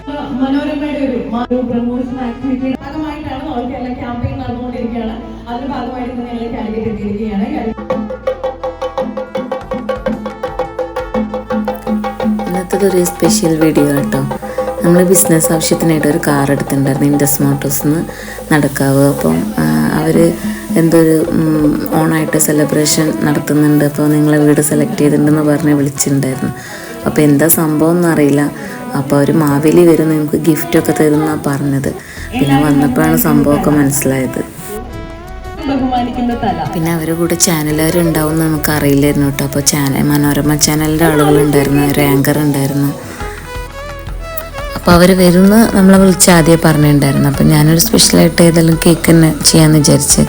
മനോരമയുടെ ഒരു promotion activity ഭാഗമായിട്ടാണ് ഓൾക്കെല്ലാം ക്യാമ്പയിൻ നടന്നുകൊണ്ടിരിക്കുകയാണ്. അതിന്റെ ഭാഗമായിട്ട് ഞങ്ങൾ കാലിക്കറ്റ് എത്തിയിരിക്കുകയാണ്. ഇന്നത്തെ ഒരു സ്പെഷ്യൽ വീഡിയോ കേട്ടോ. നമ്മൾ ബിസിനസ് ആവശ്യത്തിനായിട്ട് ഒരു കാർ എടുത്തിട്ടുണ്ടായിരുന്നു ഇൻഡസ് മോട്ടോഴ്സിന്ന് നടക്കാവ്. അപ്പം അവർ എന്തൊരു ഓണായിട്ട് സെലിബ്രേഷൻ നടത്തുന്നുണ്ട്, അപ്പോൾ നിങ്ങളെ വീട് സെലക്ട് ചെയ്തിട്ടുണ്ടെന്ന് പറഞ്ഞ് വിളിച്ചിട്ടുണ്ടായിരുന്നു. അപ്പോൾ എന്താ സംഭവം എന്നറിയില്ല. അപ്പോൾ അവർ മാവേലി വരും, നിങ്ങൾക്ക് ഗിഫ്റ്റൊക്കെ തരുമെന്നാണ് പറഞ്ഞത്. പിന്നെ വന്നപ്പോഴാണ് സംഭവമൊക്കെ മനസ്സിലായത്. പിന്നെ അവരുടെ കൂടെ ചാനലുകാരുണ്ടാവും എന്ന് നമുക്ക് അറിയില്ലായിരുന്നു കേട്ടോ. അപ്പോൾ മനോരമ ചാനലിൻ്റെ ആളുകളുണ്ടായിരുന്നു, ഒരു ആങ്കർ ഉണ്ടായിരുന്നു. അപ്പോൾ അവർ വരുമെന്ന് നമ്മളെ വിളിച്ച് ആദ്യം പറഞ്ഞിട്ടുണ്ടായിരുന്നു. അപ്പോൾ ഞാനൊരു സ്പെഷ്യലായിട്ട് ഏതെങ്കിലും കേക്ക് തന്നെ ചെയ്യാമെന്ന് വിചാരിച്ച്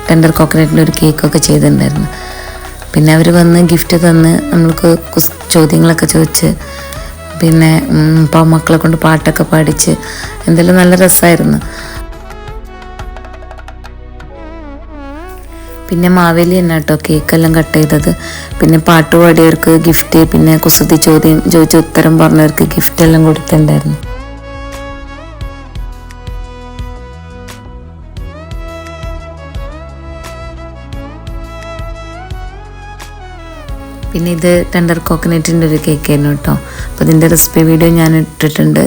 ടെൻഡർ കോക്കനറ്റിൻ്റെ ഒരു കേക്കൊക്കെ ചെയ്തിട്ടുണ്ടായിരുന്നു. പിന്നെ അവർ വന്ന് ഗിഫ്റ്റ് തന്ന് നമ്മൾക്ക് ചോദ്യങ്ങളൊക്കെ ചോദിച്ച് പിന്നെ മക്കളെ കൊണ്ട് പാട്ടൊക്കെ പാടിച്ച് എന്തെല്ലാം നല്ല രസമായിരുന്നു. പിന്നെ മാവേലി തന്നെ കേട്ടോ കേക്കെല്ലാം കട്ട് ചെയ്തത്. പിന്നെ പാട്ട് പാടിയവർക്ക് ഗിഫ്റ്റ്, പിന്നെ കുസൃതി ചോദ്യം ചോദിച്ച് ഉത്തരം പറഞ്ഞവർക്ക് ഗിഫ്റ്റ് എല്ലാം കൊടുത്തിട്ടുണ്ടായിരുന്നു. പിന്നെ ഇത് ടെൻഡർ കോക്കനറ്റിൻ്റെ ഒരു കേക്ക് ആയിരുന്നു കേട്ടോ. അപ്പോൾ ഇതിൻ്റെ റെസിപ്പി വീഡിയോ ഞാൻ ഇട്ടിട്ടുണ്ട്.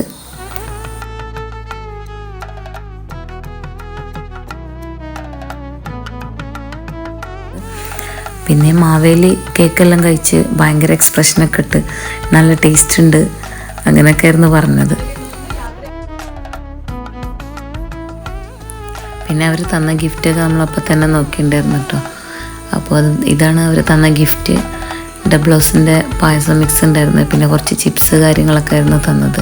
പിന്നെ മാവേലി കേക്കെല്ലാം കഴിച്ച് ഭയങ്കര എക്സ്പ്രഷനൊക്കെ ഇട്ട് നല്ല ടേസ്റ്റ് ഉണ്ട് അങ്ങനെയൊക്കെ ആയിരുന്നു പറഞ്ഞത്. പിന്നെ അവർ തന്ന ഗിഫ്റ്റൊക്കെ നമ്മളപ്പോൾ തന്നെ നോക്കിയിട്ടുണ്ടായിരുന്നു കേട്ടോ. അപ്പോൾ ഇതാണ് അവർ തന്ന ഗിഫ്റ്റ്. ഡബിൾ ഹൗസിൻ്റെ പായസം മിക്സ് ഉണ്ടായിരുന്നു. പിന്നെ കുറച്ച് ചിപ്സ് കാര്യങ്ങളൊക്കെ ആയിരുന്നു തന്നത്.